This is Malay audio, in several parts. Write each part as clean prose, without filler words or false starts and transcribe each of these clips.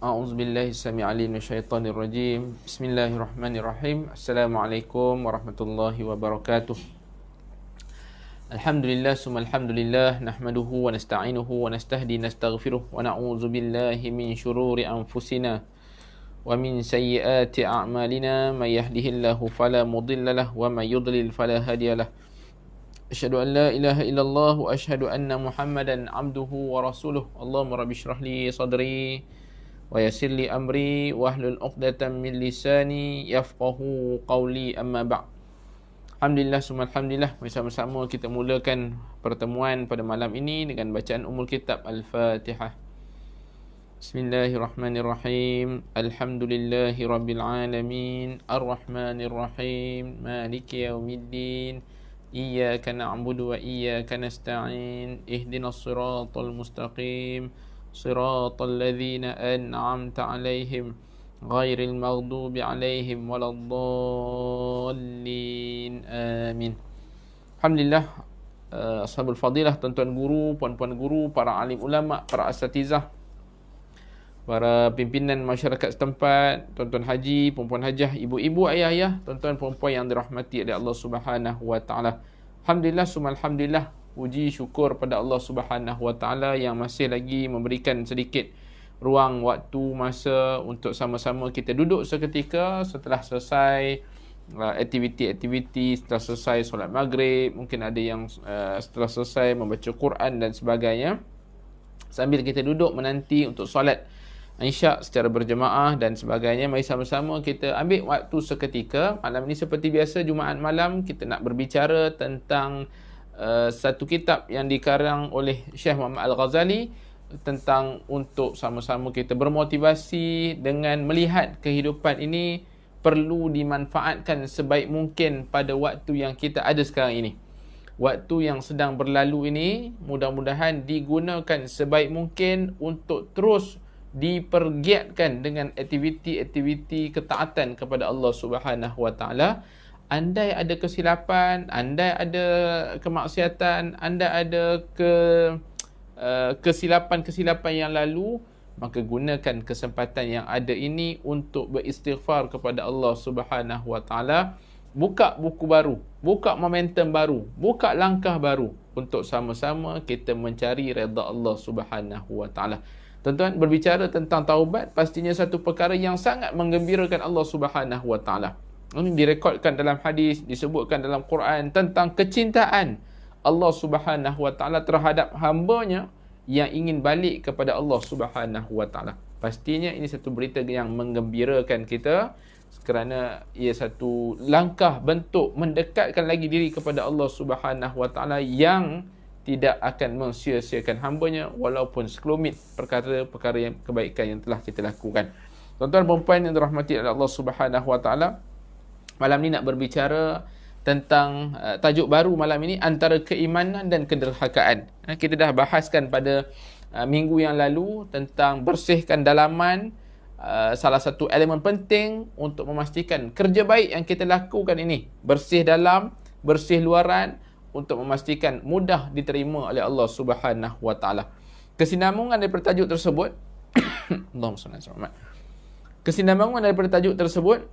A'udzu billahi samii'il 'aliim minasyaitonir rajiim. Bismillahirrahmanirrahim. Assalamualaikum warahmatullahi wabarakatuh. Alhamdulillah summa alhamdulillah nahmaduhu wa nasta'inuhu wa nastahdi nastaghfiruh wa na'udzu billahi min syururi anfusina wa min sayyiati a'malina may yahdihillahu fala mudilla lahu wa may yudlil fala hadiya lahu. Asyhadu an la ilaha illallah wa asyhadu anna Muhammadan 'abduhu wa rasuluh. Allahumma rabbi shrah li sadri wa yassir li amri wahlul 'uqdatam min lisani yafqahu qawli, amma ba'd. Alhamdulillah summa alhamdulillah, bersama-sama kita mulakan pertemuan pada malam ini dengan bacaan Ummul Kitab Al-Fatihah. Bismillahirrahmanirrahim. Alhamdulillahi rabbil alamin, arrahmanir rahim, maliki yaumiddin. Iyyaka na'budu wa iyyaka nasta'in. Ihdinas siratal mustaqim. Siratal ladzina an'amta 'alaihim ghairil maghdubi 'alaihim waladdallin. Amin. Alhamdulillah, ashabul fadilah, tuan-tuan guru, puan-puan guru, para alim ulama, para asatizah, para pimpinan masyarakat setempat, tuan-tuan haji, puan-puan hajah, ibu-ibu, ayah-ayah, tuan-tuan puan-puan yang dirahmati oleh Allah Subhanahu wa taala. Alhamdulillah summa alhamdulillah, puji syukur pada Allah Subhanahu wa taala yang masih lagi memberikan sedikit ruang waktu masa untuk sama-sama kita duduk seketika setelah selesai aktiviti-aktiviti, setelah selesai solat maghrib, mungkin ada yang setelah selesai membaca Quran dan sebagainya, sambil kita duduk menanti untuk solat Isyak secara berjemaah dan sebagainya. Mari sama-sama kita ambil waktu seketika. Malam ini seperti biasa, Jumaat malam, kita nak berbicara tentang satu kitab yang dikarang oleh Syekh Muhammad Al-Ghazali, tentang untuk sama-sama kita bermotivasi dengan melihat kehidupan ini perlu dimanfaatkan sebaik mungkin pada waktu yang kita ada sekarang ini. Waktu yang sedang berlalu ini mudah-mudahan digunakan sebaik mungkin untuk terus dipergiatkan dengan aktiviti-aktiviti ketaatan kepada Allah Subhanahu wa taala. Andai ada kesilapan, andai ada kemaksiatan, andai ada kesilapan-kesilapan yang lalu, maka gunakan kesempatan yang ada ini untuk beristighfar kepada Allah Subhanahu wa taala. Buka buku baru, buka momentum baru, buka langkah baru untuk sama-sama kita mencari redha Allah Subhanahu wa taala. Tuan-tuan, berbicara tentang taubat pastinya satu perkara yang sangat menggembirakan Allah Subhanahu wa taala. Ini direkodkan dalam hadis, disebutkan dalam Quran tentang kecintaan Allah Subhanahu wa taala terhadap hamba-Nya yang ingin balik kepada Allah Subhanahu wa taala. Pastinya ini satu berita yang menggembirakan kita, kerana ia satu langkah bentuk mendekatkan lagi diri kepada Allah Subhanahu wa taala yang tidak akan mensia-siakan hamba-Nya walaupun sekelumit perkara-perkara yang kebaikan yang telah kita lakukan. Tuan-tuan dan puan yang dirahmati oleh Allah Subhanahu wa taala, malam ni nak berbicara tentang tajuk baru malam ini, antara keimanan dan kederhakaan. Kita dah bahaskan pada minggu yang lalu tentang bersihkan dalaman, salah satu elemen penting untuk memastikan kerja baik yang kita lakukan ini bersih dalam, bersih luaran, untuk memastikan mudah diterima oleh Allah Subhanahu wa taala. Kesinambungan daripada tajuk tersebut Allahumma salli ala Muhammad. Kesinambungan daripada tajuk tersebut,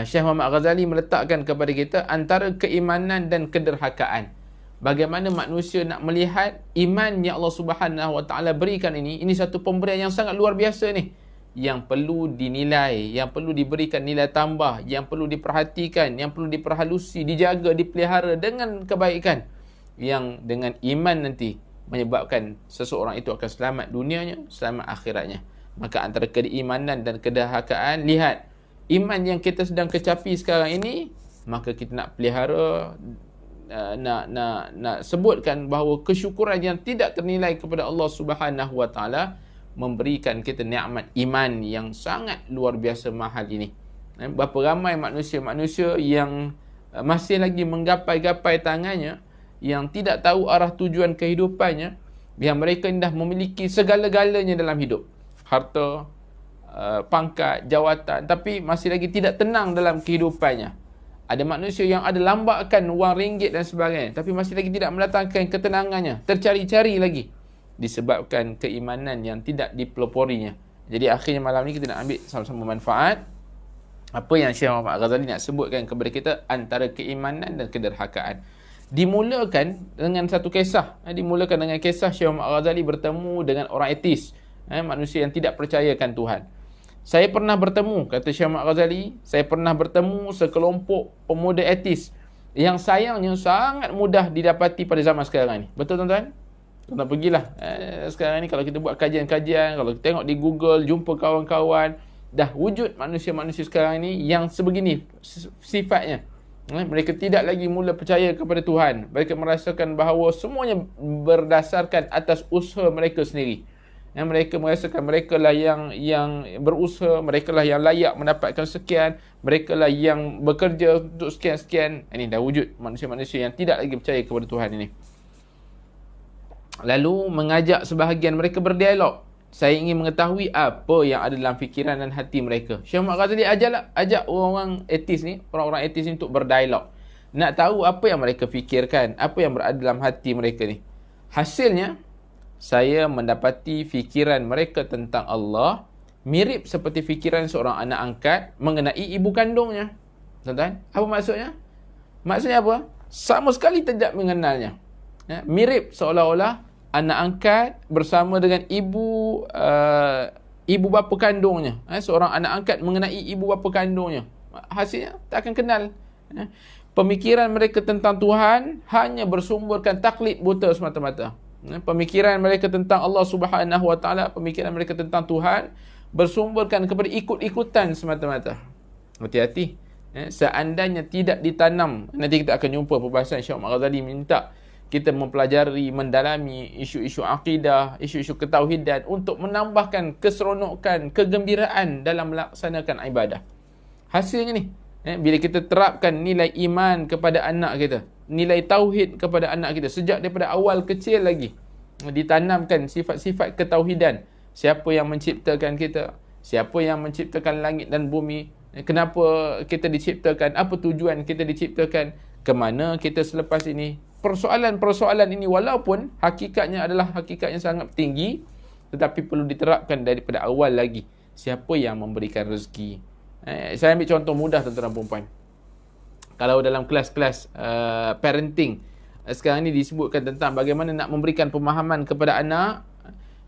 Syekh Muhammad Al-Ghazali meletakkan kepada kita antara keimanan dan kederhakaan. Bagaimana manusia nak melihat iman yang Allah Subhanahu wa taala berikan ini satu pemberian yang sangat luar biasa ni, yang perlu dinilai, yang perlu diberikan nilai tambah, yang perlu diperhatikan, yang perlu diperhalusi, dijaga, dipelihara dengan kebaikan, yang dengan iman nanti menyebabkan seseorang itu akan selamat dunianya, selamat akhiratnya. Maka antara keimanan dan kederhakaan, lihat iman yang kita sedang kecapi sekarang ini, maka kita nak pelihara, nak sebutkan bahawa kesyukuran yang tidak ternilai kepada Allah Subhanahu wa taala memberikan kita nikmat iman yang sangat luar biasa mahal ini. Berapa ramai manusia-manusia yang masih lagi menggapai-gapai tangannya, yang tidak tahu arah tujuan kehidupannya, yang mereka dah memiliki segala-galanya dalam hidup, harta, pangkat, jawatan, tapi masih lagi tidak tenang dalam kehidupannya. Ada manusia yang ada lambakan wang ringgit dan sebagainya, tapi masih lagi tidak mendatangkan ketenangannya, tercari-cari lagi, disebabkan keimanan yang tidak dipeloporinya, Jadi akhirnya malam ni kita nak ambil sama-sama manfaat apa yang Syekh Muhammad Al-Ghazali nak sebutkan kepada kita antara keimanan dan kederhakaan. Dimulakan dengan satu kisah. Dimulakan dengan kisah Syekh Muhammad Al-Ghazali bertemu dengan orang etis, manusia yang tidak percayakan Tuhan. Saya pernah bertemu, kata Syekh Muhammad Al-Ghazali, saya pernah bertemu sekelompok pemuda etis yang sayangnya sangat mudah didapati pada zaman sekarang ni. Betul tuan-tuan? Tuan-tuan pergilah. Sekarang ni kalau kita buat kajian-kajian, kalau kita tengok di Google, jumpa kawan-kawan, dah wujud manusia-manusia sekarang ni yang sebegini sifatnya. Mereka tidak lagi mula percaya kepada Tuhan. Mereka merasakan bahawa semuanya berdasarkan atas usaha mereka sendiri. Mereka merasakan mereka lah yang berusaha, mereka lah yang layak mendapatkan sekian, mereka lah yang bekerja untuk sekian-sekian. Ini dah wujud manusia-manusia yang tidak lagi percaya kepada Tuhan ini. Lalu mengajak sebahagian mereka berdialog. Saya ingin mengetahui apa yang ada dalam fikiran dan hati mereka. Syekh Muhammad Ghazali ajak orang-orang etis ni, orang-orang etis ni untuk berdialog. Nak tahu apa yang mereka fikirkan, apa yang berada dalam hati mereka ni. Hasilnya, saya mendapati fikiran mereka tentang Allah mirip seperti fikiran seorang anak angkat mengenai ibu kandungnya. Tuan-tuan, apa maksudnya? Maksudnya apa? Sama sekali tidak mengenalnya. Mirip seolah-olah anak angkat bersama dengan ibu bapa kandungnya. Seorang anak angkat mengenai ibu bapa kandungnya. Hasilnya tak akan kenal. Pemikiran mereka tentang Tuhan hanya bersumberkan taklid buta semata-mata. Pemikiran mereka tentang Allah Subhanahu Wa Taala, pemikiran mereka tentang Tuhan bersumberkan kepada ikut-ikutan semata-mata. Hati-hati. Seandainya tidak ditanam, nanti kita akan jumpa perbahasan Syekh Muhammad Ghazali minta kita mempelajari, mendalami isu-isu akidah, isu-isu ketauhidan untuk menambahkan keseronokan, kegembiraan dalam melaksanakan ibadah. Hasilnya ni, bila kita terapkan nilai iman kepada anak kita, nilai tauhid kepada anak kita sejak daripada awal kecil lagi, ditanamkan sifat-sifat ketauhidan. Siapa yang menciptakan kita? Siapa yang menciptakan langit dan bumi? Kenapa kita diciptakan? Apa tujuan kita diciptakan? Kemana kita selepas ini? Persoalan-persoalan ini walaupun hakikatnya adalah hakikat yang sangat tinggi, tetapi perlu diterapkan daripada awal lagi. Siapa yang memberikan rezeki? Saya ambil contoh mudah tuan-tuan dan puan-puan. Kalau dalam kelas-kelas parenting, sekarang ni disebutkan tentang bagaimana nak memberikan pemahaman kepada anak.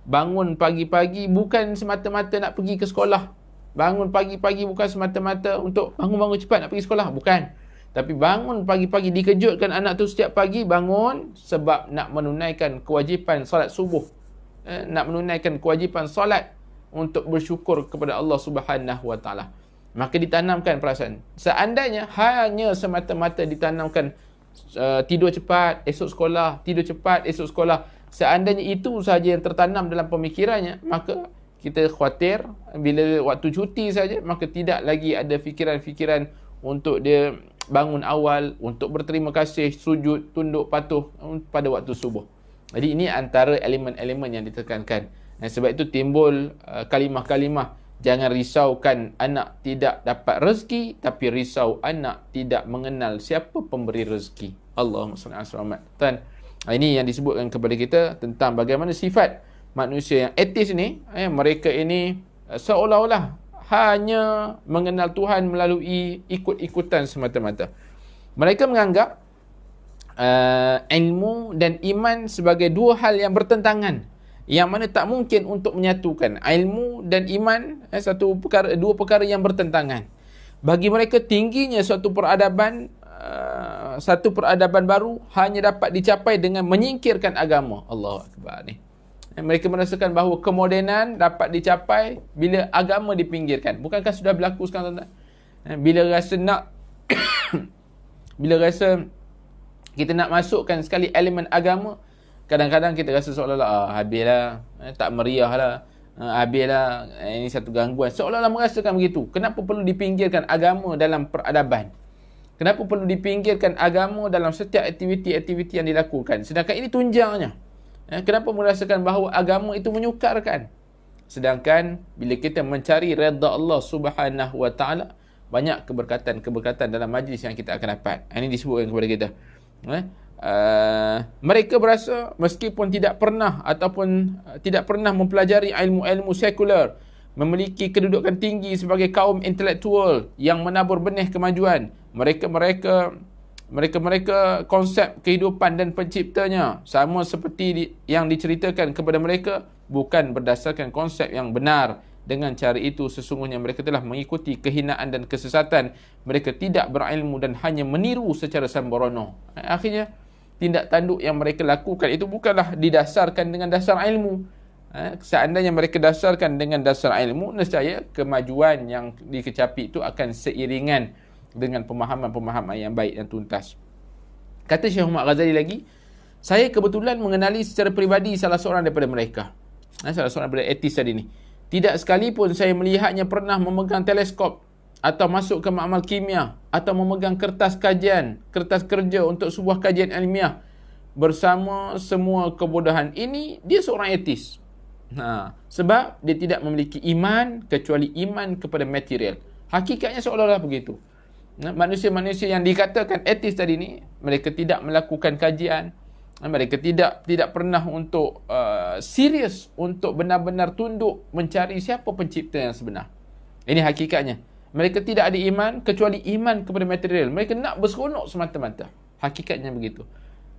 Bangun pagi-pagi bukan semata-mata nak pergi ke sekolah. Bangun pagi-pagi bukan semata-mata untuk bangun-bangun cepat nak pergi sekolah. Bukan. Tapi bangun pagi-pagi, dikejutkan anak tu setiap pagi bangun sebab nak menunaikan kewajipan solat subuh. Nak menunaikan kewajipan solat untuk bersyukur kepada Allah Subhanahu Wa Taala. Maka ditanamkan perasaan. Seandainya hanya semata-mata ditanamkan tidur cepat, esok sekolah, tidur cepat, esok sekolah. Seandainya itu sahaja yang tertanam dalam pemikirannya, maka kita khawatir bila waktu cuti saja, maka tidak lagi ada fikiran-fikiran untuk dia bangun awal, untuk berterima kasih, sujud, tunduk, patuh pada waktu subuh. Jadi ini antara elemen-elemen yang ditekankan. Sebab itu timbul kalimah-kalimah, jangan risaukan anak tidak dapat rezeki, tapi risau anak tidak mengenal siapa pemberi rezeki. Allahumma salli ala Muhammad. Ini yang disebutkan kepada kita tentang bagaimana sifat manusia yang etis ni. Mereka ini seolah-olah hanya mengenal Tuhan melalui ikut-ikutan semata-mata. Mereka menganggap ilmu dan iman sebagai dua hal yang bertentangan, yang mana tak mungkin untuk menyatukan. Ilmu dan iman dua perkara yang bertentangan. Bagi mereka tingginya suatu peradaban baru hanya dapat dicapai dengan menyingkirkan agama. Allahu Akbar ni. Mereka merasakan bahawa kemodenan dapat dicapai bila agama dipinggirkan. Bukankah sudah berlaku sekarang, tuan-tuan? Bila rasa bila rasa kita nak masukkan sekali elemen agama, kadang-kadang kita rasa seolah-olah habislah, tak meriah lah, habislah, ini satu gangguan. Seolah-olah merasakan begitu. Kenapa perlu dipinggirkan agama dalam peradaban? Kenapa perlu dipinggirkan agama dalam setiap aktiviti-aktiviti yang dilakukan? Sedangkan ini tunjangnya. Kenapa merasakan bahawa agama itu menyukarkan? Sedangkan bila kita mencari redha Allah Subhanahu Wa Taala, banyak keberkatan-keberkatan dalam majlis yang kita akan dapat. Ini disebutkan kepada kita. Mereka berasa meskipun tidak pernah mempelajari ilmu-ilmu sekular, memiliki kedudukan tinggi sebagai kaum intelektual yang menabur benih kemajuan. Mereka konsep kehidupan dan penciptanya sama seperti yang diceritakan kepada mereka bukan berdasarkan konsep yang benar. Dengan cara itu sesungguhnya mereka telah mengikuti kehinaan dan kesesatan. Mereka tidak berilmu dan hanya meniru secara sembrono. Akhirnya tindak tanduk yang mereka lakukan itu bukanlah didasarkan dengan dasar ilmu. Seandainya mereka dasarkan dengan dasar ilmu, nescaya kemajuan yang dikecapi itu akan seiringan dengan pemahaman-pemahaman yang baik dan tuntas. Kata Syekh Muhammad Ghazali lagi, saya kebetulan mengenali secara peribadi salah seorang daripada mereka. Salah seorang daripada etis tadi ni. Tidak sekalipun saya melihatnya pernah memegang teleskop atau masuk ke makmal kimia atau memegang kertas kajian, kertas kerja untuk sebuah kajian ilmiah. Bersama semua kebodohan ini, dia seorang etis. Sebab dia tidak memiliki iman kecuali iman kepada material. Hakikatnya seolah-olah begitu. Manusia-manusia yang dikatakan etis tadi ni, mereka tidak melakukan kajian, mereka tidak pernah untuk serius untuk benar-benar tunduk mencari siapa pencipta yang sebenar. Ini hakikatnya. Mereka tidak ada iman kecuali iman kepada material. Mereka nak berseronok semata-mata. Hakikatnya begitu.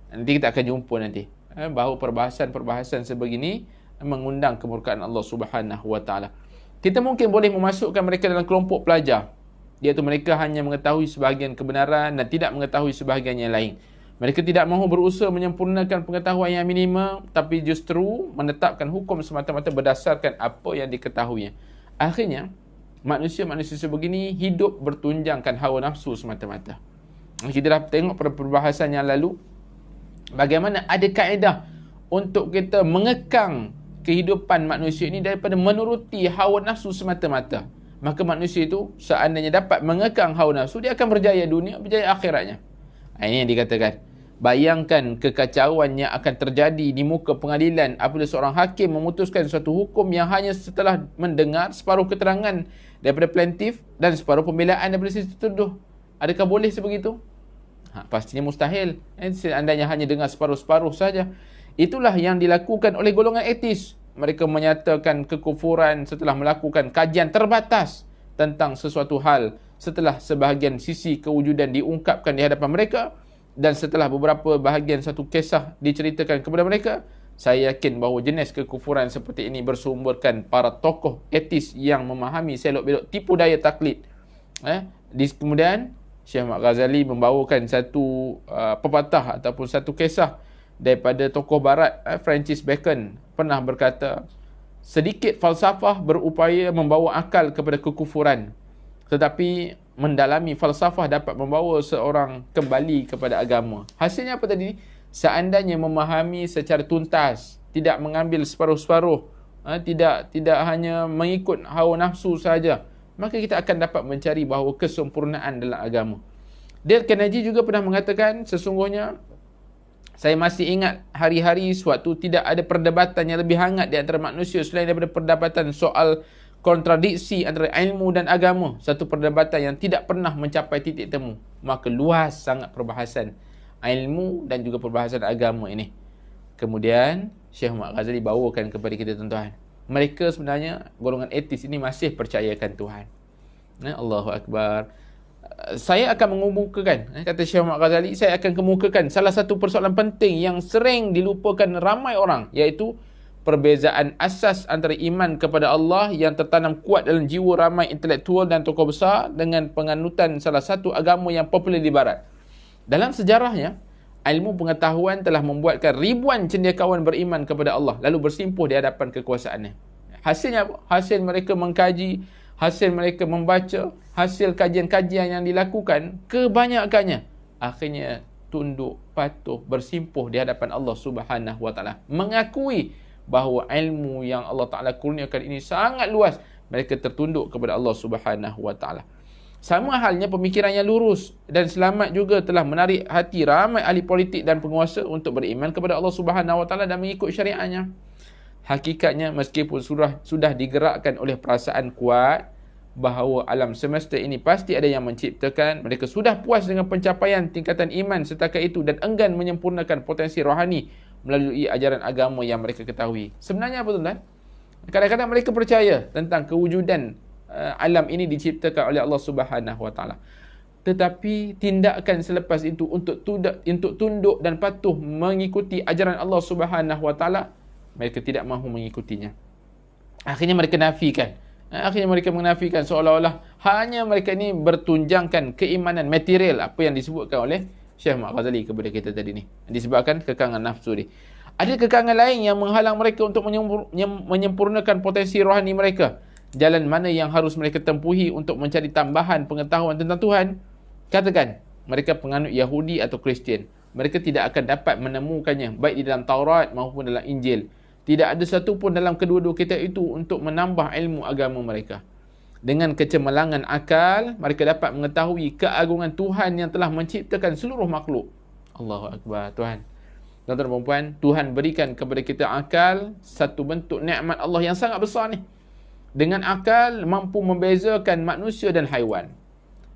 Nanti kita akan jumpa nanti bahawa perbahasan-perbahasan sebegini mengundang kemurkaan Allah Subhanahu Wa Taala. Kita mungkin boleh memasukkan mereka dalam kelompok pelajar, iaitu mereka hanya mengetahui sebahagian kebenaran dan tidak mengetahui sebahagian yang lain. Mereka tidak mahu berusaha menyempurnakan pengetahuan yang minima, tapi justru menetapkan hukum semata-mata berdasarkan apa yang diketahuinya. Akhirnya, manusia-manusia sebegini hidup bertunjangkan hawa nafsu semata-mata. Kita dah tengok pada perbahasan yang lalu, bagaimana ada kaedah untuk kita mengekang kehidupan manusia ini daripada menuruti hawa nafsu semata-mata. Maka manusia itu seandainya dapat mengekang hawa nafsu, dia akan berjaya dunia, berjaya akhiratnya. Ini yang dikatakan. Bayangkan kekacauan yang akan terjadi di muka pengadilan apabila seorang hakim memutuskan suatu hukum yang hanya setelah mendengar separuh keterangan daripada plaintiff dan separuh pembelaan daripada sisi tertuduh. Adakah boleh sebegitu? Pastinya mustahil. Seandainya hanya dengar separuh-separuh saja. Itulah yang dilakukan oleh golongan etis. Mereka menyatakan kekufuran setelah melakukan kajian terbatas tentang sesuatu hal, setelah sebahagian sisi kewujudan diungkapkan di hadapan mereka, dan setelah beberapa bahagian satu kisah diceritakan kepada mereka. Saya yakin bahawa jenis kekufuran seperti ini bersumberkan para tokoh etis yang memahami selok-belok tipu daya taklid. Kemudian Syekh Muhammad Ghazali membawakan satu pepatah ataupun satu kisah daripada tokoh barat. Francis Bacon pernah berkata, sedikit falsafah berupaya membawa akal kepada kekufuran, tetapi mendalami falsafah dapat membawa seorang kembali kepada agama. Hasilnya apa tadi? Seandainya memahami secara tuntas, tidak mengambil separuh-separuh, tidak hanya mengikut hawa nafsu saja, maka kita akan dapat mencari bahawa kesempurnaan dalam agama. Dale Carnegie juga pernah mengatakan, sesungguhnya saya masih ingat hari-hari sewaktu tidak ada perdebatan yang lebih hangat di antara manusia selain daripada perdebatan soal kontradiksi antara ilmu dan agama. Satu perdebatan yang tidak pernah mencapai titik temu. Maka luas sangat perbahasan ilmu dan juga perbahasan agama ini. Kemudian Syekh Muhammad Ghazali bawakan kepada kita tuan-tuan, mereka sebenarnya golongan etis ini masih percayakan Tuhan. Allahu Akbar. Saya akan mengemukakan, kata Syekh Muhammad Ghazali, saya akan kemukakan salah satu persoalan penting yang sering dilupakan ramai orang, iaitu perbezaan asas antara iman kepada Allah yang tertanam kuat dalam jiwa ramai intelektual dan tokoh besar dengan penganutan salah satu agama yang popular di barat. Dalam sejarahnya, ilmu pengetahuan telah membuatkan ribuan cendekiawan beriman kepada Allah lalu bersimpuh di hadapan kekuasaannya. Hasilnya apa? Hasil mereka mengkaji, hasil mereka membaca, hasil kajian-kajian yang dilakukan, kebanyakannya akhirnya tunduk, patuh, bersimpuh di hadapan Allah Subhanahu Wa Taala, mengakui bahawa ilmu yang Allah Ta'ala kurniakan ini sangat luas. Mereka tertunduk kepada Allah Subhanahu Wa Taala. Sama halnya pemikiran yang lurus dan selamat juga telah menarik hati ramai ahli politik dan penguasa untuk beriman kepada Allah Subhanahu Wa Taala dan mengikut syariatnya. Hakikatnya meskipun sudah digerakkan oleh perasaan kuat bahawa alam semesta ini pasti ada yang menciptakan, mereka sudah puas dengan pencapaian tingkatan iman setakat itu dan enggan menyempurnakan potensi rohani melalui ajaran agama yang mereka ketahui. Sebenarnya apa tuan-tuan? Kadang-kadang mereka percaya tentang kewujudan alam ini diciptakan oleh Allah Subhanahu Wa Taala. Tetapi tindakan selepas itu untuk tunduk dan patuh mengikuti ajaran Allah Subhanahu Wa Taala, mereka tidak mahu mengikutinya. Akhirnya mereka nafikan. Akhirnya mereka menafikan seolah-olah hanya mereka ini bertunjangkan keimanan material, apa yang disebutkan oleh Syekh Muhammad Ghazali kepada kita tadi ni. Disebabkan kekangan nafsu ni. Ada kekangan lain yang menghalang mereka untuk menyempurnakan potensi rohani mereka. Jalan mana yang harus mereka tempuhi untuk mencari tambahan pengetahuan tentang Tuhan? Katakan, mereka penganut Yahudi atau Kristian. Mereka tidak akan dapat menemukannya, baik di dalam Taurat maupun dalam Injil. Tidak ada satu pun dalam kedua-dua kitab itu untuk menambah ilmu agama mereka. Dengan kecemerlangan akal, mereka dapat mengetahui keagungan Tuhan yang telah menciptakan seluruh makhluk. Allahu Akbar, Tuhan. Tuan-tuan dan puan, Tuhan berikan kepada kita akal, satu bentuk nikmat Allah yang sangat besar ni. Dengan akal, mampu membezakan manusia dan haiwan.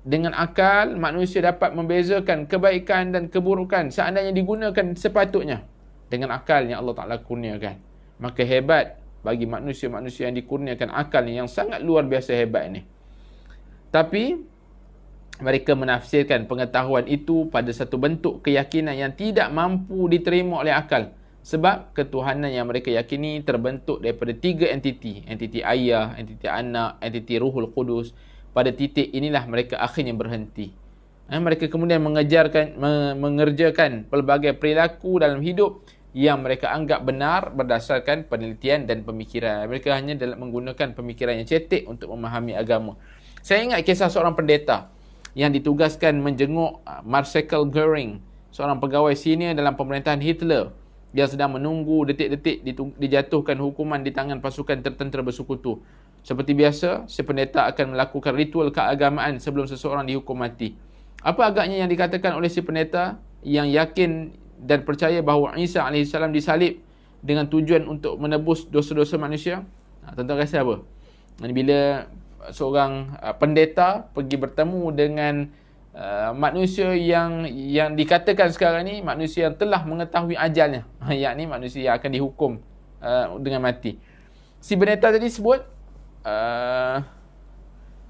Dengan akal, manusia dapat membezakan kebaikan dan keburukan seandainya digunakan sepatutnya. Dengan akal yang Allah Ta'ala kurniakan. Maka hebat bagi manusia-manusia yang dikurniakan akal yang sangat luar biasa hebat ni. Tapi, mereka menafsirkan pengetahuan itu pada satu bentuk keyakinan yang tidak mampu diterima oleh akal. Sebab ketuhanan yang mereka yakini terbentuk daripada 3 entiti. Entiti ayah, entiti anak, entiti Ruhul Qudus. Pada titik inilah mereka akhirnya berhenti. Mereka kemudian mengerjakan pelbagai perilaku dalam hidup yang mereka anggap benar berdasarkan penelitian dan pemikiran. Mereka hanya menggunakan pemikiran yang cetek untuk memahami agama. Saya ingat kisah seorang pendeta yang ditugaskan menjenguk Marshal Goering, seorang pegawai senior dalam pemerintahan Hitler yang sedang menunggu detik-detik dijatuhkan hukuman di tangan pasukan tertentera bersekutu. Seperti biasa, si pendeta akan melakukan ritual keagamaan sebelum seseorang dihukum mati. Apa agaknya yang dikatakan oleh si pendeta yang yakin dan percaya bahawa Isa AS disalib dengan tujuan untuk menebus dosa-dosa manusia? Tuan-tuan rasa apa? Bila seorang pendeta pergi bertemu dengan manusia yang dikatakan sekarang ni manusia yang telah mengetahui ajalnya, yakni manusia yang akan dihukum dengan mati. Si pendeta tadi sebut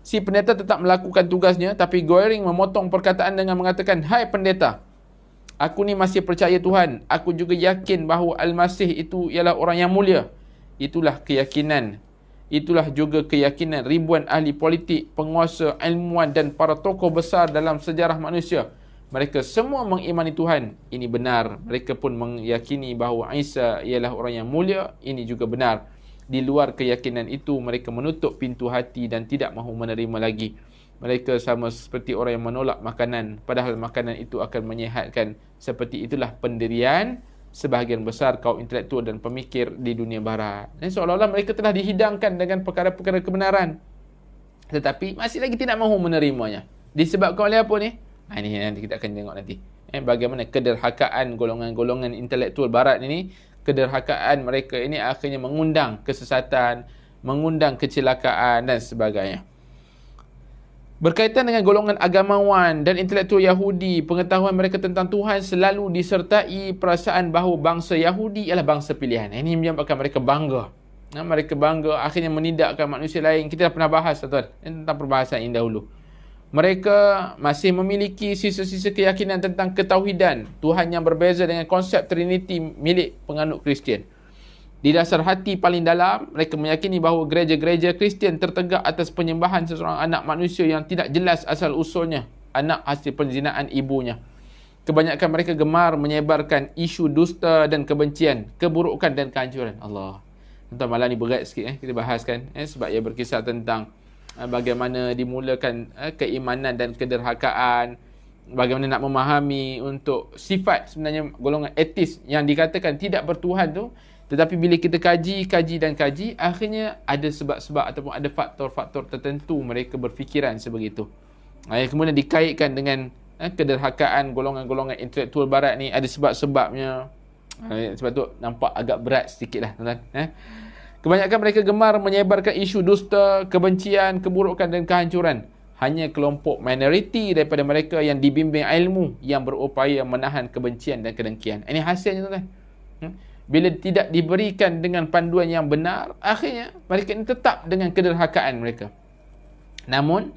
si pendeta tetap melakukan tugasnya, tapi Goering memotong perkataan dengan mengatakan, "Hai pendeta, aku ni masih percaya Tuhan. Aku juga yakin bahawa Al-Masih itu ialah orang yang mulia." Itulah juga keyakinan ribuan ahli politik, penguasa, ilmuwan dan para tokoh besar dalam sejarah manusia. Mereka semua mengimani Tuhan. Ini benar. Mereka pun meyakini bahawa Isa ialah orang yang mulia. Ini juga benar. Di luar keyakinan itu, mereka menutup pintu hati dan tidak mahu menerima lagi. Mereka sama seperti orang yang menolak makanan, padahal makanan itu akan menyihatkan. Seperti itulah pendirian sebahagian besar kaum intelektual dan pemikir di dunia barat. Seolah-olah mereka telah dihidangkan dengan perkara-perkara kebenaran, tetapi masih lagi tidak mahu menerimanya. Disebabkan oleh apa ni? Ini nanti kita akan tengok nanti. Bagaimana kederhakaan golongan-golongan intelektual barat ini. Kederhakaan mereka ini akhirnya mengundang kesesatan, mengundang kecelakaan dan sebagainya. Berkaitan dengan golongan agamawan dan intelektual Yahudi, pengetahuan mereka tentang Tuhan selalu disertai perasaan bahawa bangsa Yahudi ialah bangsa pilihan. Ini menyebabkan mereka bangga. Mereka bangga akhirnya menidakkan manusia lain. Kita dah pernah bahas tuan tentang perbahasan ini dahulu. Mereka masih memiliki sisa-sisa keyakinan tentang ketauhidan Tuhan yang berbeza dengan konsep Trinity milik penganut Kristian. Di dasar hati paling dalam, mereka meyakini bahawa gereja-gereja Kristian tertegak atas penyembahan seseorang anak manusia yang tidak jelas asal usulnya, anak hasil penzinaan ibunya. Kebanyakan mereka gemar menyebarkan isu dusta dan kebencian, keburukan dan kehancuran. Allah. Tuan malam ni berat sikit kita bahaskan sebab ia berkisah tentang bagaimana dimulakan keimanan dan kederhakaan, bagaimana nak memahami untuk sifat sebenarnya golongan etis yang dikatakan tidak bertuhan tu. Tetapi bila kita kaji, akhirnya ada sebab-sebab ataupun ada faktor-faktor tertentu mereka berfikiran sebegitu. Kemudian dikaitkan dengan kederhakaan golongan-golongan intelektual barat ni, ada sebab-sebabnya. Sebab tu nampak agak berat sedikit lah tuan-tuan. Kebanyakan mereka gemar menyebarkan isu dusta, kebencian, keburukan dan kehancuran. Hanya kelompok minoriti daripada mereka yang dibimbing ilmu yang berupaya menahan kebencian dan kedengkian. Ini hasilnya tuan-tuan. bila tidak diberikan dengan panduan yang benar, akhirnya mereka ini tetap dengan kederhakaan mereka. Namun,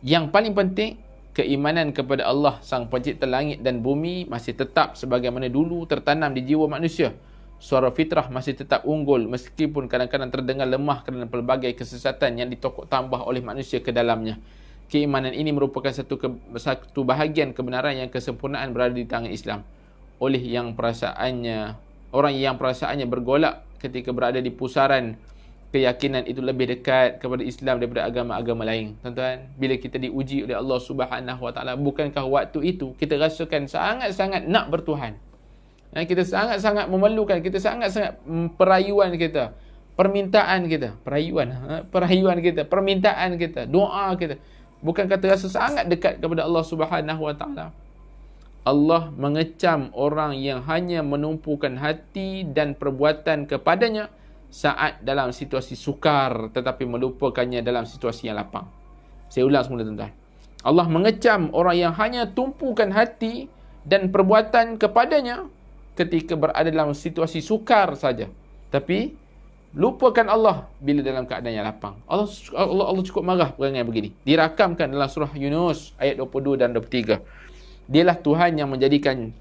yang paling penting, keimanan kepada Allah Sang Pencipta langit dan bumi masih tetap sebagaimana dulu tertanam di jiwa manusia. Suara fitrah masih tetap unggul meskipun kadang-kadang terdengar lemah kerana pelbagai kesesatan yang ditokok tambah oleh manusia ke dalamnya. Keimanan ini merupakan satu bahagian kebenaran yang kesempurnaan berada di tangan Islam. Orang yang perasaannya bergolak ketika berada di pusaran keyakinan itu lebih dekat kepada Islam daripada agama-agama lain. Tuan-tuan, bila kita diuji oleh Allah Subhanahu Wa Taala, bukankah waktu itu kita rasakan sangat-sangat nak bertuhan? Kita sangat-sangat memerlukan, kita sangat-sangat perayuan kita, permintaan kita, perayuan kita, permintaan kita, doa kita. Bukankah terasa sangat dekat kepada Allah Subhanahu Wa Taala? Allah mengecam orang yang hanya menumpukan hati dan perbuatan kepadanya saat dalam situasi sukar tetapi melupakannya dalam situasi yang lapang. Saya ulang semula, tuan-tuan. Allah mengecam orang yang hanya tumpukan hati dan perbuatan kepadanya ketika berada dalam situasi sukar saja, tapi lupakan Allah bila dalam keadaan yang lapang. Allah cukup marah perangai begini. Dirakamkan dalam surah Yunus ayat 22 dan 23. Dialah Tuhan yang menjadikan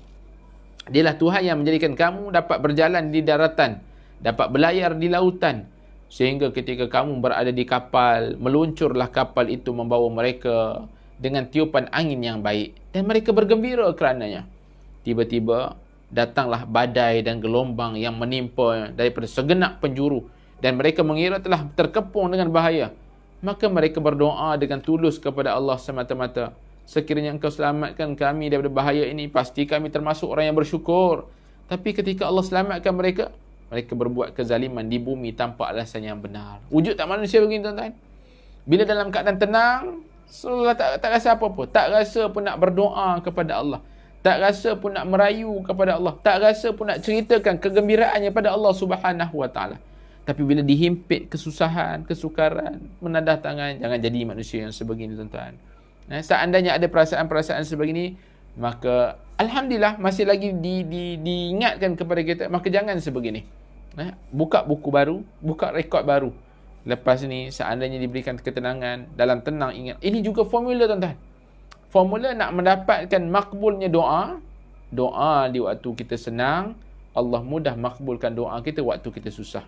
kamu dapat berjalan di daratan, dapat berlayar di lautan, sehingga ketika kamu berada di kapal, meluncurlah kapal itu membawa mereka dengan tiupan angin yang baik, dan mereka bergembira kerananya. Tiba-tiba datanglah badai dan gelombang yang menimpa daripada segenap penjuru, dan mereka mengira telah terkepung dengan bahaya. Maka mereka berdoa dengan tulus kepada Allah semata-mata, sekiranya Engkau selamatkan kami daripada bahaya ini, pasti kami termasuk orang yang bersyukur. Tapi ketika Allah selamatkan mereka, mereka berbuat kezaliman di bumi tanpa alasan yang benar. Wujud tak manusia begini, tuan-tuan? Bila dalam keadaan tenang, seolah tak rasa apa-apa. Tak rasa pun nak berdoa kepada Allah. Tak rasa pun nak merayu kepada Allah. Tak rasa pun nak ceritakan kegembiraannya pada Allah Subhanahu Wa Taala. Tapi bila dihimpit kesusahan, kesukaran, menadah tangan, jangan jadi manusia yang sebegini, tuan-tuan. Seandainya ada perasaan-perasaan sebegini, maka alhamdulillah masih lagi diingatkan kepada kita, maka jangan sebegini. Buka buku baru, buka rekod baru. Lepas ni seandainya diberikan ketenangan, dalam tenang ingat. Ini juga formula, tuan-tuan. Formula nak mendapatkan makbulnya doa. Doa di waktu kita senang, Allah mudah makbulkan doa kita waktu kita susah.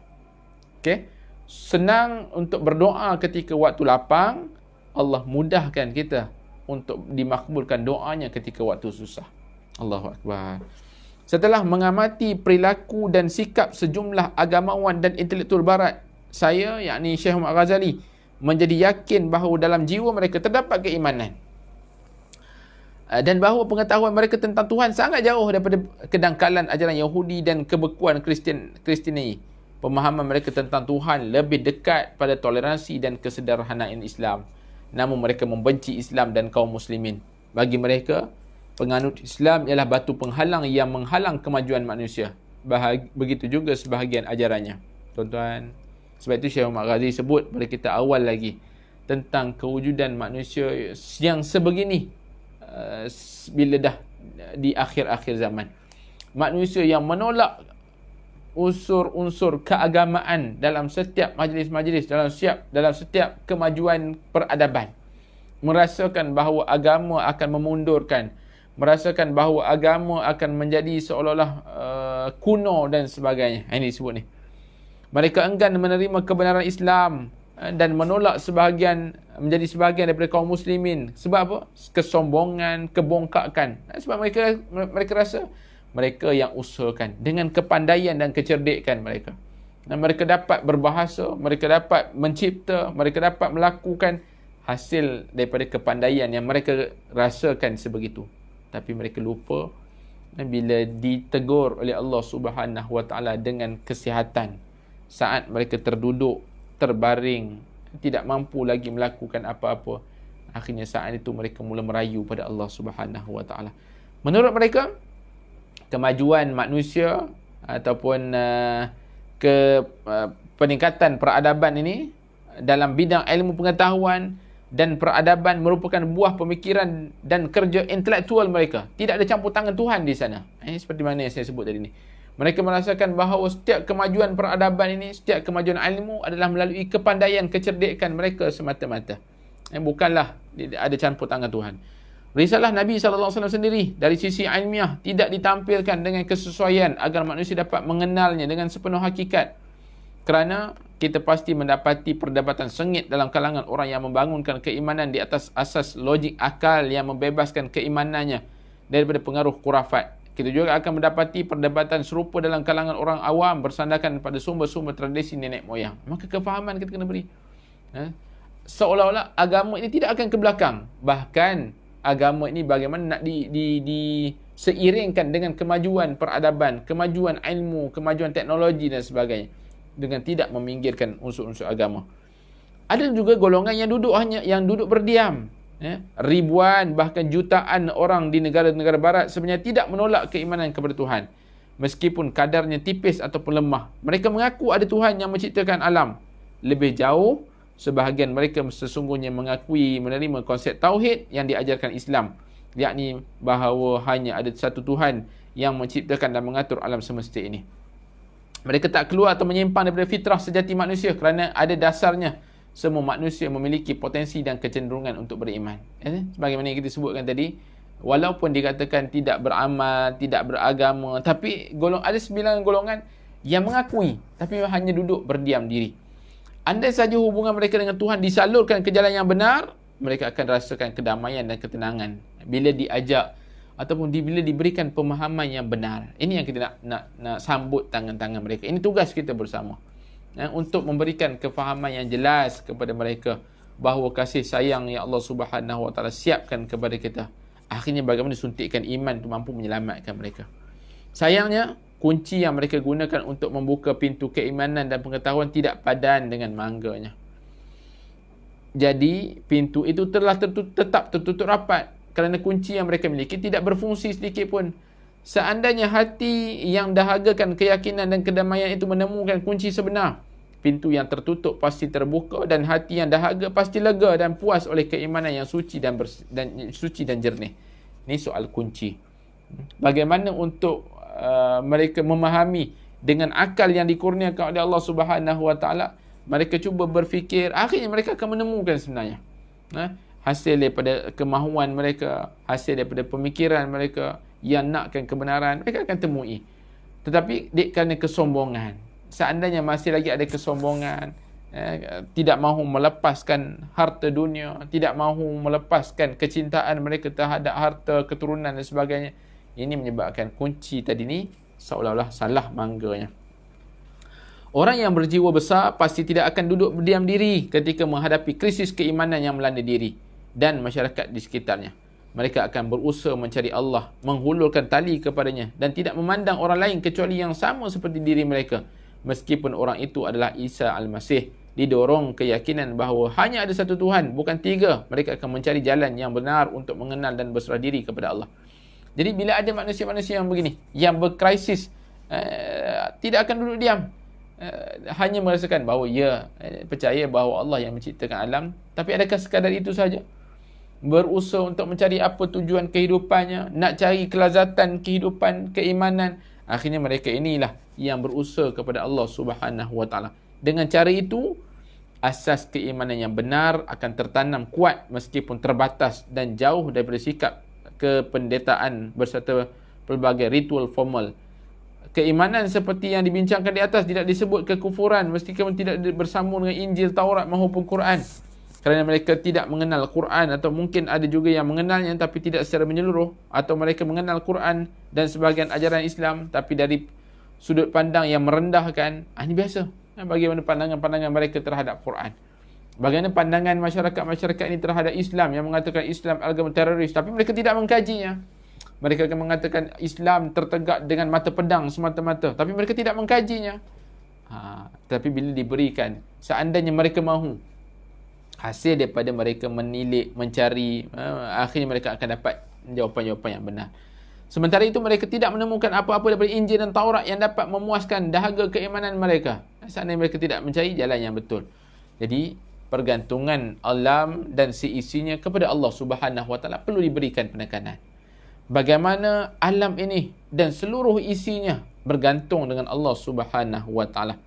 Okey? Senang untuk berdoa ketika waktu lapang, Allah mudahkan kita untuk dimakbulkan doanya ketika waktu susah. Allahu Akbar. Setelah mengamati perilaku dan sikap sejumlah agamawan dan intelektual barat, saya, yakni Syekh Muhammad Ghazali, menjadi yakin bahawa dalam jiwa mereka terdapat keimanan dan bahawa pengetahuan mereka tentang Tuhan sangat jauh daripada kedangkalan ajaran Yahudi dan kebekuan Kristiani. Pemahaman mereka tentang Tuhan lebih dekat pada toleransi dan kesederhanaan Islam. Namun mereka membenci Islam dan kaum muslimin. Bagi mereka, penganut Islam ialah batu penghalang yang menghalang kemajuan manusia. Begitu juga sebahagian ajarannya. Tuan-tuan, sebab itu Syekh Muhammad Ghazali sebut pada kita awal lagi tentang kewujudan manusia yang sebegini bila dah di akhir-akhir zaman. Manusia yang menolak unsur-unsur keagamaan dalam setiap majlis-majlis, dalam setiap kemajuan peradaban. Merasakan bahawa agama akan memundurkan, merasakan bahawa agama akan menjadi seolah-olah kuno dan sebagainya. Ini disebut ni. Mereka enggan menerima kebenaran Islam dan menolak menjadi sebahagian daripada kaum muslimin. Sebab apa? Kesombongan, kebongkakan. Sebab mereka rasa mereka yang usahakan dengan kepandaian dan kecerdikan mereka. Dan mereka dapat berbahasa, mereka dapat mencipta, mereka dapat melakukan hasil daripada kepandaian yang mereka rasakan sebegitu. Tapi mereka lupa bila ditegur oleh Allah Subhanahu Wa Taala dengan kesihatan, saat mereka terduduk, terbaring, tidak mampu lagi melakukan apa-apa, akhirnya saat itu mereka mula merayu pada Allah Subhanahu Wa Taala. Menurut mereka, kemajuan manusia ataupun peningkatan peradaban ini dalam bidang ilmu pengetahuan dan peradaban merupakan buah pemikiran dan kerja intelektual mereka. Tidak ada campur tangan Tuhan di sana. Seperti mana yang saya sebut tadi ni. Mereka merasakan bahawa setiap kemajuan peradaban ini, setiap kemajuan ilmu adalah melalui kepandaian, kecerdikan mereka semata-mata. Bukanlah ada campur tangan Tuhan. Risalah Nabi SAW sendiri dari sisi ilmiah tidak ditampilkan dengan kesesuaian agar manusia dapat mengenalnya dengan sepenuh hakikat. Kerana kita pasti mendapati perdebatan sengit dalam kalangan orang yang membangunkan keimanan di atas asas logik akal yang membebaskan keimanannya daripada pengaruh khurafat. Kita juga akan mendapati perdebatan serupa dalam kalangan orang awam bersandarkan pada sumber-sumber tradisi nenek moyang. Maka kefahaman kita kena beri. Seolah-olah agama ini tidak akan ke belakang. Bahkan agama ini bagaimana nak diseiringkan dengan kemajuan peradaban, kemajuan ilmu, kemajuan teknologi dan sebagainya, dengan tidak meminggirkan unsur-unsur agama. Ada juga golongan yang duduk berdiam. Ribuan bahkan jutaan orang di negara-negara barat sebenarnya tidak menolak keimanan kepada Tuhan, meskipun kadarnya tipis ataupun lemah. Mereka mengaku ada Tuhan yang menciptakan alam. Lebih jauh, sebahagian mereka sesungguhnya mengakui menerima konsep tauhid yang diajarkan Islam, yakni bahawa hanya ada satu Tuhan yang menciptakan dan mengatur alam semesta ini. Mereka tak keluar atau menyimpang daripada fitrah sejati manusia kerana ada dasarnya semua manusia memiliki potensi dan kecenderungan untuk beriman. Sebagaimana yang kita sebutkan tadi, walaupun dikatakan tidak beramal, tidak beragama, tapi ada 9 golongan yang mengakui tapi hanya duduk berdiam diri. Andai saja hubungan mereka dengan Tuhan disalurkan ke jalan yang benar, mereka akan rasakan kedamaian dan ketenangan bila diajak ataupun bila diberikan pemahaman yang benar. Ini yang kita nak sambut tangan-tangan mereka. Ini tugas kita bersama, untuk memberikan kefahaman yang jelas kepada mereka bahawa kasih sayang yang Allah Subhanahu Wa Taala siapkan kepada kita, akhirnya bagaimana suntikan iman itu mampu menyelamatkan mereka. Sayangnya, kunci yang mereka gunakan untuk membuka pintu keimanan dan pengetahuan tidak padan dengan mangganya. Jadi, pintu itu telah tetap tertutup rapat kerana kunci yang mereka miliki tidak berfungsi sedikit pun. Seandainya hati yang dahagakan keyakinan dan kedamaian itu menemukan kunci sebenar, pintu yang tertutup pasti terbuka dan hati yang dahaga pasti lega dan puas oleh keimanan yang suci dan jernih. Ini soal kunci. Bagaimana untuk mereka memahami dengan akal yang dikurniakan oleh Allah Subhanahu Wa Taala? Mereka cuba berfikir, akhirnya mereka akan menemukan sebenarnya hasil daripada kemahuan mereka, hasil daripada pemikiran mereka yang nakkan kebenaran, mereka akan temui. Tetapi kerana kesombongan, seandainya masih lagi ada kesombongan, tidak mahu melepaskan harta dunia, tidak mahu melepaskan kecintaan mereka terhadap harta, keturunan dan sebagainya, ini menyebabkan kunci tadi ni seolah-olah salah mangganya. Orang yang berjiwa besar pasti tidak akan duduk berdiam diri ketika menghadapi krisis keimanan yang melanda diri dan masyarakat di sekitarnya. Mereka akan berusaha mencari Allah, menghulurkan tali kepadanya dan tidak memandang orang lain kecuali yang sama seperti diri mereka. Meskipun orang itu adalah Isa Al-Masih, didorong keyakinan bahawa hanya ada satu Tuhan, bukan 3. Mereka akan mencari jalan yang benar untuk mengenal dan berserah diri kepada Allah. Jadi bila ada manusia-manusia yang begini, yang berkrisis, tidak akan duduk diam, hanya merasakan bahawa percaya bahawa Allah yang menciptakan alam, tapi adakah sekadar itu saja? Berusaha untuk mencari apa tujuan kehidupannya, nak cari kelazatan kehidupan, keimanan. Akhirnya mereka inilah yang berusaha kepada Allah Subhanahu Wa Taala. Dengan cara itu, asas keimanan yang benar akan tertanam kuat meskipun terbatas dan jauh daripada sikap kependetaan berserta pelbagai ritual formal. Keimanan seperti yang dibincangkan di atas tidak disebut kekufuran meskipun tidak bersambung dengan Injil, Taurat maupun Quran. Kerana mereka tidak mengenal Quran, atau mungkin ada juga yang mengenalnya tapi tidak secara menyeluruh, atau mereka mengenal Quran dan sebahagian ajaran Islam tapi dari sudut pandang yang merendahkan. Ini biasa. Bagaimana pandangan-pandangan mereka terhadap Quran. Bagaimana pandangan masyarakat ini terhadap Islam yang mengatakan Islam agama teroris, tapi mereka tidak mengkajinya. Mereka akan mengatakan Islam tertegak dengan mata pedang semata-mata, tapi mereka tidak mengkajinya. Tapi bila diberikan, seandainya mereka mahu, hasil daripada mereka menilik, mencari, akhirnya mereka akan dapat jawapan-jawapan yang benar. Sementara itu mereka tidak menemukan apa-apa daripada Injil dan Taurat yang dapat memuaskan dahaga keimanan mereka. Seandainya mereka tidak mencari jalan yang betul. Jadi pergantungan alam dan seisinya kepada Allah Subhanahu Wa Taala perlu diberikan penekanan. Bagaimana alam ini dan seluruh isinya bergantung dengan Allah Subhanahu wa taala.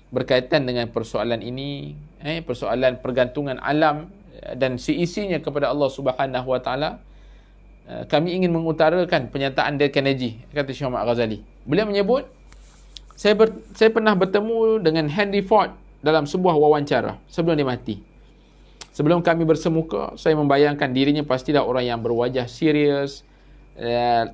Berkaitan dengan persoalan ini, persoalan pergantungan alam dan seisinya kepada Allah Subhanahu wa taala, kami ingin mengutarakan pernyataan Dale Carnegie, kata Syekh Muhammad Ghazali. Beliau menyebut, saya pernah bertemu dengan Henry Ford dalam sebuah wawancara sebelum dia mati. Sebelum kami bersemuka, saya membayangkan dirinya pastilah orang yang berwajah serius,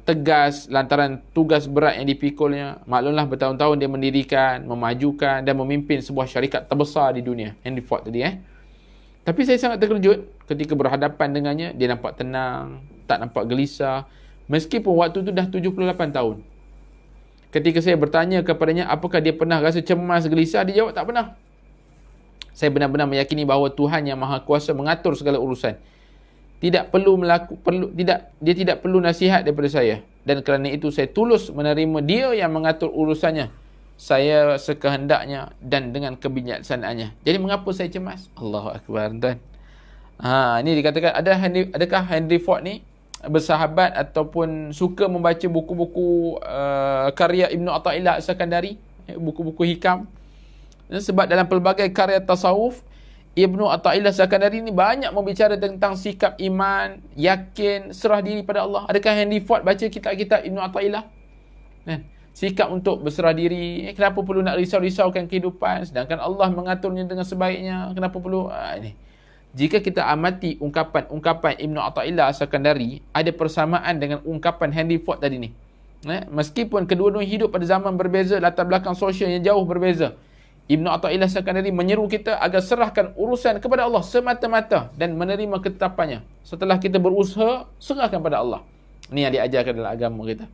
tegas lantaran tugas berat yang dipikulnya. Maklumlah bertahun-tahun dia mendirikan, memajukan dan memimpin sebuah syarikat terbesar di dunia. Henry Ford tadi. Tapi saya sangat terkejut ketika berhadapan dengannya. Dia nampak tenang, tak nampak gelisah, meskipun waktu itu dah 78 tahun. Ketika saya bertanya kepadanya apakah dia pernah rasa cemas, gelisah, dia jawab tak pernah. Saya benar-benar meyakini bahawa Tuhan yang Maha Kuasa mengatur segala urusan. Dia tidak perlu nasihat daripada saya. Dan kerana itu saya tulus menerima dia yang mengatur urusannya, saya sekehendaknya dan dengan kebijaksanaannya. Jadi mengapa saya cemas? Allahu Akbar, tuan. Ini dikatakan, adakah Henry Ford ni bersahabat ataupun suka membaca buku-buku karya Ibnu Athaillah As-Sakandari, buku-buku hikam. Sebab dalam pelbagai karya tasawuf, Ibnu Athaillah As-Sakandari ni banyak membicara tentang sikap iman, yakin, serah diri pada Allah. Adakah Henry Ford baca kitab-kitab Ibnu Athaillah? Sikap untuk berserah diri. Kenapa perlu nak risau-risaukan kehidupan sedangkan Allah mengaturnya dengan sebaiknya? Kenapa perlu ini? Jika kita amati ungkapan Ibnu Athaillah As-Sakandari, ada persamaan dengan ungkapan Henry Ford tadi ni. Meskipun kedua-duanya hidup pada zaman berbeza, latar belakang sosial yang jauh berbeza, Ibnu Athaillah As-Sakandari menyeru kita agar serahkan urusan kepada Allah semata-mata dan menerima ketetapannya. Setelah kita berusaha, serahkan pada Allah. Ini yang diajarkan dalam agama kita.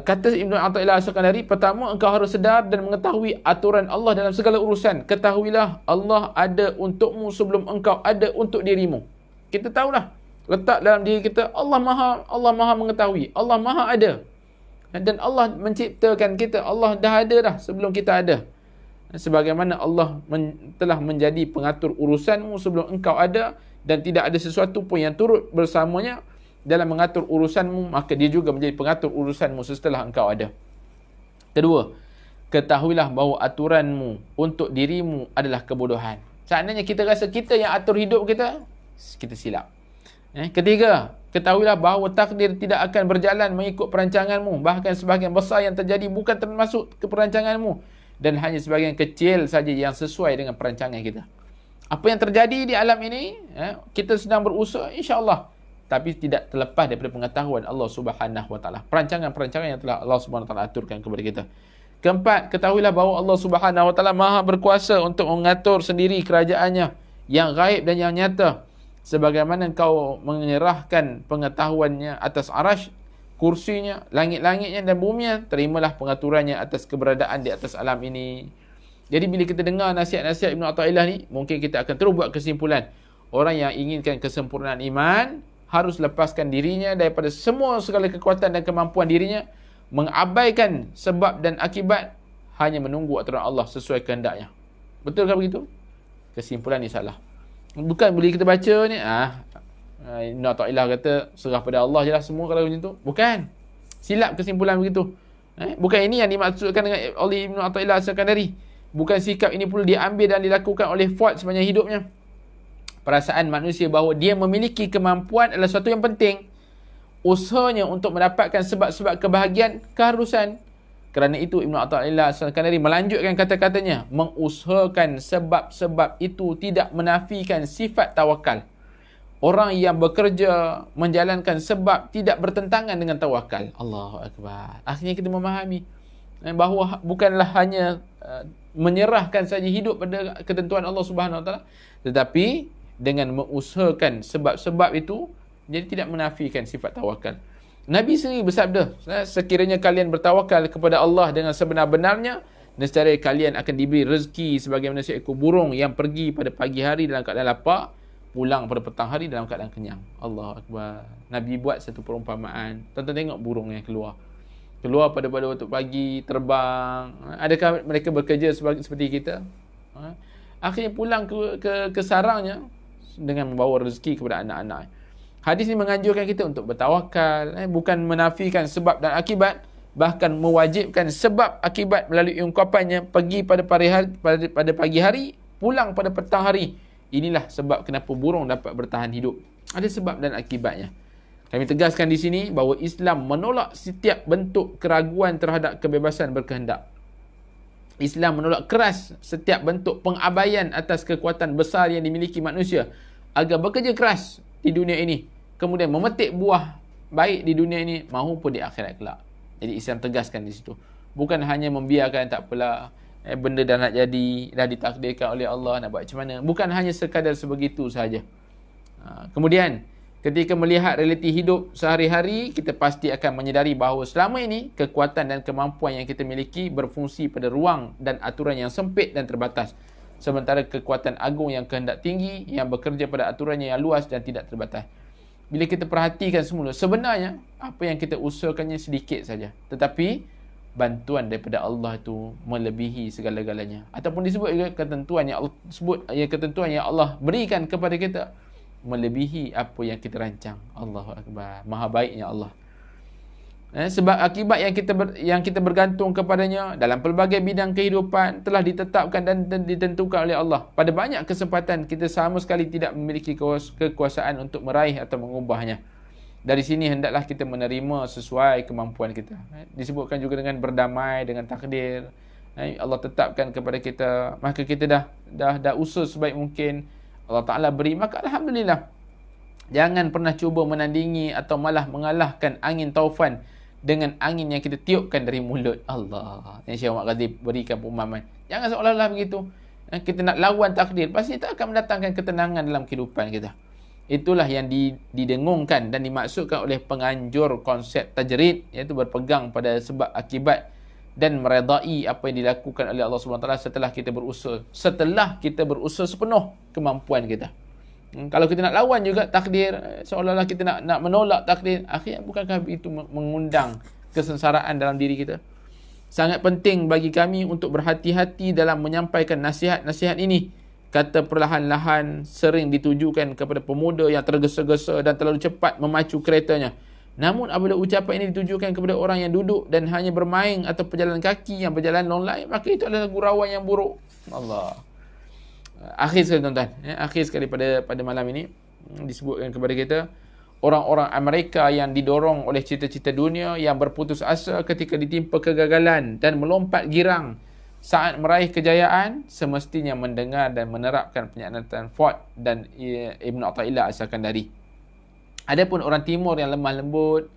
Kata Ibnu Athaillah As-Sakandari, pertama, engkau harus sedar dan mengetahui aturan Allah dalam segala urusan. Ketahuilah Allah ada untukmu sebelum engkau ada untuk dirimu. Kita tahulah, letak dalam diri kita, Allah Maha mengetahui, Allah Maha ada. Dan Allah menciptakan kita, Allah dah ada dah sebelum kita ada. Sebagaimana Allah telah menjadi pengatur urusanmu sebelum engkau ada, dan tidak ada sesuatu pun yang turut bersamanya dalam mengatur urusanmu, maka dia juga menjadi pengatur urusanmu setelah engkau ada. Kedua, ketahuilah bahawa aturanmu untuk dirimu adalah kebodohan. Seandainya kita rasa kita yang atur hidup kita, kita silap. Ketiga, ketahuilah bahawa takdir tidak akan berjalan mengikut perancanganmu. Bahkan sebahagian besar yang terjadi bukan termasuk ke perancanganmu, dan hanya sebahagian kecil saja yang sesuai dengan perancangan kita. Apa yang terjadi di alam ini, kita sedang berusaha, insya-Allah, tapi tidak terlepas daripada pengetahuan Allah Subhanahu wa taala. Perancangan-perancangan yang telah Allah Subhanahu wa taala aturkan kepada kita. Keempat, ketahuilah bahawa Allah Subhanahu wa taala Maha berkuasa untuk mengatur sendiri kerajaannya yang gaib dan yang nyata. Sebagaimana kau menyerahkan pengetahuannya atas arash, kursinya, langit-langitnya dan buminya, terimalah pengaturannya atas keberadaan di atas alam ini. Jadi bila kita dengar nasihat-nasihat Ibnu Athaillah ni, mungkin kita akan terus buat kesimpulan. Orang yang inginkan kesempurnaan iman harus lepaskan dirinya daripada semua segala kekuatan dan kemampuan dirinya, mengabaikan sebab dan akibat, hanya menunggu aturan Allah sesuai kehendaknya. Betulkah begitu? Kesimpulan ni salah. Bukan boleh kita baca ni, Ibnu Athaillah kata serah pada Allah je lah semua kalau macam tu. Bukan. Silap kesimpulan begitu. Bukan ini yang dimaksudkan dengan oleh Ibnu Athaillah As-Sakandari. Bukan sikap ini perlu diambil dan dilakukan oleh Ford sepanjang hidupnya. Perasaan manusia bahawa dia memiliki kemampuan adalah sesuatu yang penting. Usahanya untuk mendapatkan sebab-sebab kebahagiaan keharusan. Kerana itu Ibnu Athaillah As-Sakandari melanjutkan kata-katanya, mengusahakan sebab-sebab itu tidak menafikan sifat tawakal. Orang yang bekerja menjalankan sebab tidak bertentangan dengan tawakal. Allahu Akbar. Akhirnya kita memahami bahawa bukanlah hanya menyerahkan saja hidup pada ketentuan Allah Subhanahu Wa Taala, tetapi dengan mengusahakan sebab-sebab itu, jadi tidak menafikan sifat tawakal. Nabi sendiri bersabda, sekiranya kalian bertawakal kepada Allah dengan sebenar-benarnya, nescaya kalian akan diberi rezeki sebagaimana seekor burung yang pergi pada pagi hari dalam keadaan lapar, pulang pada petang hari dalam keadaan kenyang. Allahu Akbar. Nabi buat satu perumpamaan. Tonton tengok burung yang keluar pada waktu pagi, terbang. Adakah mereka bekerja seperti kita? Akhirnya pulang ke sarangnya dengan membawa rezeki kepada anak-anak. Hadis ini menganjurkan kita untuk bertawakal, bukan menafikan sebab dan akibat, bahkan mewajibkan sebab akibat melalui ungkapannya, pergi pada pagi hari, pulang pada petang hari. Inilah sebab kenapa burung dapat bertahan hidup. Ada sebab dan akibatnya. Kami tegaskan di sini bahawa Islam menolak setiap bentuk keraguan terhadap kebebasan berkehendak. Islam menolak keras setiap bentuk pengabaian atas kekuatan besar yang dimiliki manusia agar bekerja keras di dunia ini, kemudian memetik buah baik di dunia ini maupun di akhirat kelak. Jadi Islam tegaskan di situ. Bukan hanya membiarkan, tak apalah, benda dah nak jadi, dah ditakdirkan oleh Allah, nak buat macam mana. Bukan hanya sekadar sebegitu sahaja. Kemudian, ketika melihat realiti hidup sehari-hari, kita pasti akan menyedari bahawa selama ini, kekuatan dan kemampuan yang kita miliki berfungsi pada ruang dan aturan yang sempit dan terbatas. Sementara kekuatan agung yang kehendak tinggi, yang bekerja pada aturannya yang luas dan tidak terbatas. Bila kita perhatikan semula, sebenarnya apa yang kita usahakannya sedikit saja. Tetapi bantuan daripada Allah itu melebihi segala-galanya. Ataupun disebut juga ketentuan yang Allah berikan kepada kita melebihi apa yang kita rancang. Allahu Akbar. Maha baiknya Allah. Sebab akibat yang kita bergantung kepadanya dalam pelbagai bidang kehidupan telah ditetapkan dan ditentukan oleh Allah. Pada banyak kesempatan kita sama sekali tidak memiliki kekuasaan untuk meraih atau mengubahnya. Dari sini hendaklah kita menerima sesuai kemampuan kita. Disebutkan juga dengan berdamai dengan takdir. Allah tetapkan kepada kita, maka kita dah usaha sebaik mungkin. Allah Ta'ala beri, maka alhamdulillah. Jangan pernah cuba menandingi atau malah mengalahkan angin taufan dengan angin yang kita tiupkan dari mulut Allah. Yang Syekh Muhammad Ghazali berikan pemahaman. Jangan seolah-olah begitu. Kita nak lawan takdir, pasti tak akan mendatangkan ketenangan dalam kehidupan kita. Itulah yang didengungkan dan dimaksudkan oleh penganjur konsep tajrid, iaitu berpegang pada sebab akibat dan meredai apa yang dilakukan oleh Allah SWT setelah kita berusaha sepenuh kemampuan kita. Kalau kita nak lawan juga takdir, seolah-olah kita nak menolak takdir, akhirnya bukankah itu mengundang kesengsaraan dalam diri kita? Sangat penting bagi kami untuk berhati-hati dalam menyampaikan nasihat-nasihat ini. Kata perlahan-lahan sering ditujukan kepada pemuda yang tergesa-gesa dan terlalu cepat memacu keretanya. Namun apabila ucapan ini ditujukan kepada orang yang duduk dan hanya bermain atau pejalan kaki yang berjalan longlai, maka itu adalah gurauan yang buruk. Allah. Akhir sekali tuan-tuan, akhir sekali pada malam ini disebutkan kepada kita, orang-orang Amerika yang didorong oleh cita-cita dunia, yang berputus asa ketika ditimpa kegagalan dan melompat girang saat meraih kejayaan, semestinya mendengar dan menerapkan pernyataan Ford dan Ibn Athaillah As-Sakandari. Adapun orang timur yang lemah lembut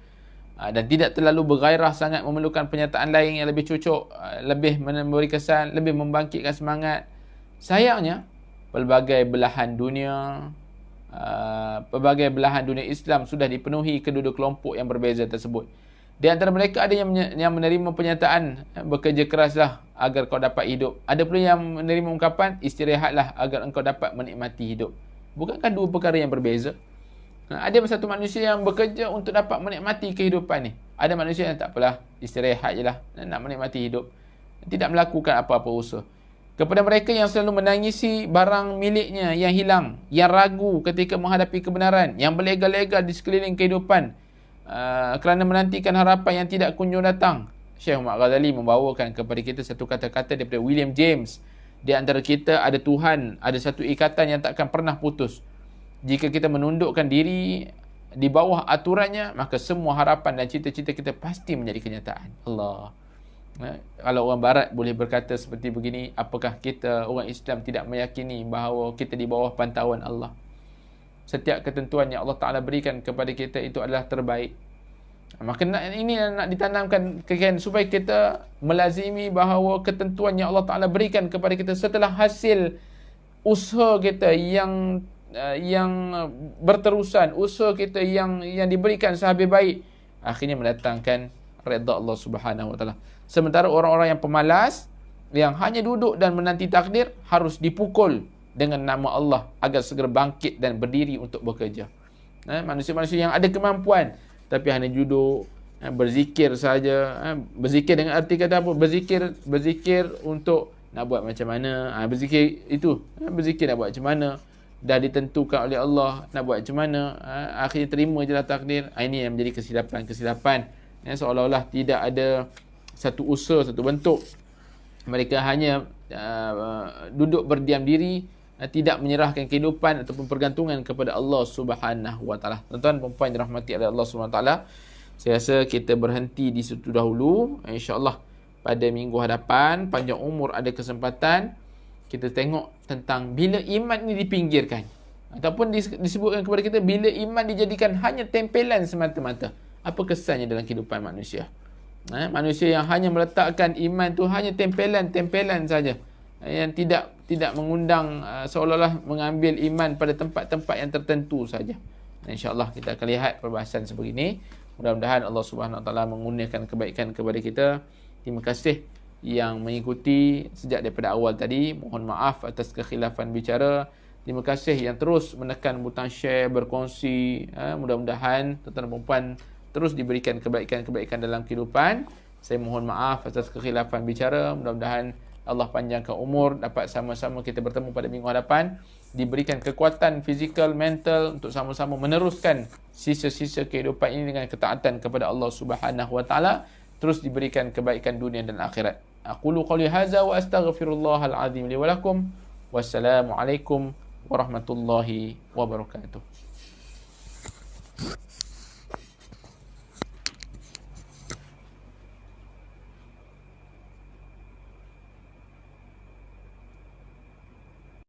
dan tidak terlalu bergairah sangat memerlukan pernyataan lain yang lebih cocok, lebih memberi kesan, lebih membangkitkan semangat. Sayangnya, pelbagai belahan dunia Islam sudah dipenuhi kedua-dua kelompok yang berbeza tersebut. Di antara mereka ada yang menerima pernyataan, bekerja keraslah agar kau dapat hidup. Ada pula yang menerima ungkapan, istirahatlah agar engkau dapat menikmati hidup. Bukankah dua perkara yang berbeza? Ada satu manusia yang bekerja untuk dapat menikmati kehidupan ni. Ada manusia yang tak apalah, istirahat je lah, nak menikmati hidup, tidak melakukan apa-apa usaha. Kepada mereka yang selalu menangisi barang miliknya yang hilang, yang ragu ketika menghadapi kebenaran, yang berlega-lega di sekeliling kehidupan kerana menantikan harapan yang tidak kunjung datang, Syekh Muhammad Ghazali membawakan kepada kita satu kata-kata daripada William James. Di antara kita ada Tuhan, ada satu ikatan yang takkan pernah putus. Jika kita menundukkan diri di bawah aturannya, maka semua harapan dan cita-cita kita pasti menjadi kenyataan. Allah. Kalau orang barat boleh berkata seperti begini, apakah kita orang Islam tidak meyakini bahawa kita di bawah pantauan Allah? Setiap ketentuan yang Allah Ta'ala berikan kepada kita itu adalah terbaik. Maka ini nak ditanamkan supaya kita melazimi bahawa ketentuan yang Allah Ta'ala berikan kepada kita setelah hasil usaha kita yang berterusan, usaha kita yang diberikan sehabis baik, akhirnya mendatangkan redha Allah Subhanahu Wa Taala. Sementara orang-orang yang pemalas, yang hanya duduk dan menanti takdir, harus dipukul dengan nama Allah agar segera bangkit dan berdiri untuk bekerja. Manusia-manusia yang ada kemampuan tapi hanya duduk, berzikir saja. Berzikir dengan arti kata apa? Berzikir untuk nak buat macam mana. Berzikir itu, berzikir nak buat macam mana. Dah ditentukan oleh Allah nak buat macam mana. Akhirnya terima je lah takdir. Ini yang menjadi kesilapan-kesilapan seolah-olah tidak ada satu usaha, satu bentuk. Mereka hanya duduk berdiam diri, tidak menyerahkan kehidupan ataupun pergantungan kepada Allah Subhanahu wa taala. Tuan-tuan dan puan dirahmati oleh Allah Subhanahu wa taala, saya rasa kita berhenti di situ dahulu. Insya-Allah pada minggu hadapan, panjang umur ada kesempatan, kita tengok tentang bila iman ni dipinggirkan, ataupun disebutkan kepada kita bila iman dijadikan hanya tempelan semata-mata, apa kesannya dalam kehidupan manusia. Manusia yang hanya meletakkan iman tu hanya tempelan saja, yang tidak mengundang, seolah-olah mengambil iman pada tempat-tempat yang tertentu saja. Insya-Allah kita akan lihat perbahasan sebegini. Mudah-mudahan Allah Subhanahu Wa Taala mengurniakan kebaikan kepada kita. Terima kasih yang mengikuti sejak daripada awal tadi. Mohon maaf atas kekhilafan bicara. Terima kasih yang terus menekan butang share, berkongsi. Mudah-mudahan tuan-tuan dan puan terus diberikan kebaikan-kebaikan dalam kehidupan. Saya mohon maaf atas kekhilafan bicara. Mudah-mudahan Allah panjangkan umur, dapat sama-sama kita bertemu pada minggu hadapan, diberikan kekuatan fizikal, mental untuk sama-sama meneruskan sisa-sisa kehidupan ini dengan ketaatan kepada Allah Subhanahu Wa Taala, terus diberikan kebaikan dunia dan akhirat. Aqulu qawli hadza wa astaghfirullahal azim li wa lakum. Wassalamualaikum warahmatullahi wabarakatuh.